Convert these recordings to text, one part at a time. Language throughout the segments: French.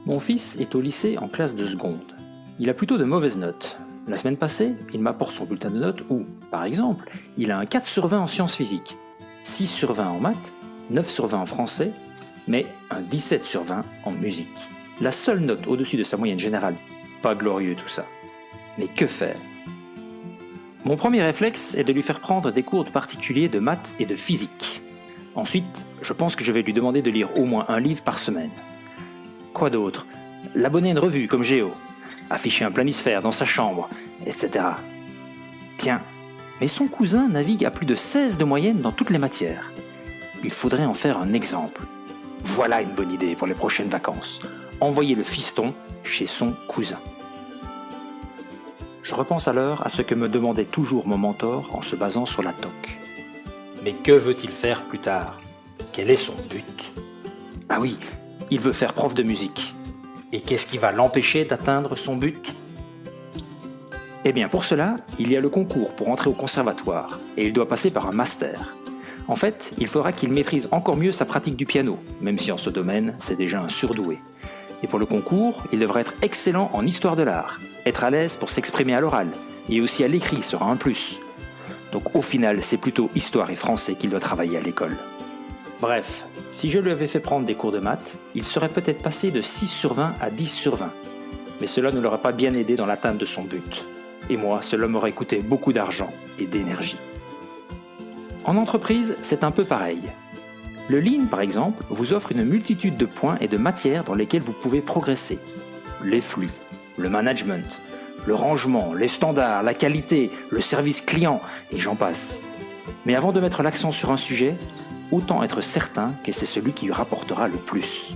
Mon fils est au lycée en classe de seconde. Il a plutôt de mauvaises notes. La semaine passée, il m'apporte son bulletin de notes où, par exemple, il a un 4 sur 20 en sciences physiques, 6 sur 20 en maths, 9 sur 20 en français, mais un 17 sur 20 en musique. La seule note au-dessus de sa moyenne générale. Pas glorieux tout ça. Mais que faire? Mon premier réflexe est de lui faire prendre des cours particuliers de maths et de physique. Ensuite, je pense que je vais lui demander de lire au moins un livre par semaine. Quoi d'autre? L'abonner à une revue comme Géo, afficher un planisphère dans sa chambre, etc. Tiens, mais son cousin navigue à plus de 16 de moyenne dans toutes les matières. Il faudrait en faire un exemple. Voilà une bonne idée pour les prochaines vacances. Envoyer le fiston chez son cousin. Je repense alors à ce que me demandait toujours mon mentor en se basant sur la TOC. Mais que veut-il faire plus tard? Quel est son but? Ah oui, il veut faire prof de musique. Et qu'est-ce qui va l'empêcher d'atteindre son but? Eh bien pour cela, il y a le concours pour entrer au conservatoire et il doit passer par un master. En fait, il faudra qu'il maîtrise encore mieux sa pratique du piano, même si en ce domaine, c'est déjà un surdoué. Et pour le concours, il devra être excellent en histoire de l'art, être à l'aise pour s'exprimer à l'oral, et aussi à l'écrit sera un plus. Donc au final, c'est plutôt histoire et français qu'il doit travailler à l'école. Bref, si je lui avais fait prendre des cours de maths, il serait peut-être passé de 6 sur 20 à 10 sur 20. Mais cela ne l'aurait pas bien aidé dans l'atteinte de son but. Et moi, cela m'aurait coûté beaucoup d'argent et d'énergie. En entreprise, c'est un peu pareil. Le Lean, par exemple, vous offre une multitude de points et de matières dans lesquelles vous pouvez progresser. Les flux, le management, le rangement, les standards, la qualité, le service client, et j'en passe. Mais avant de mettre l'accent sur un sujet, autant être certain que c'est celui qui rapportera le plus.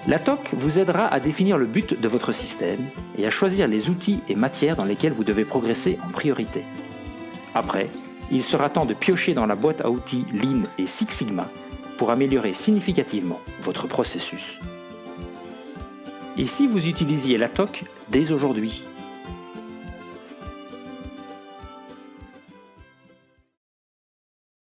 La TOC vous aidera à définir le but de votre système et à choisir les outils et matières dans lesquels vous devez progresser en priorité. Après, il sera temps de piocher dans la boîte à outils Lean et Six Sigma pour améliorer significativement votre processus. Et si vous utilisiez la TOC dès aujourd'hui?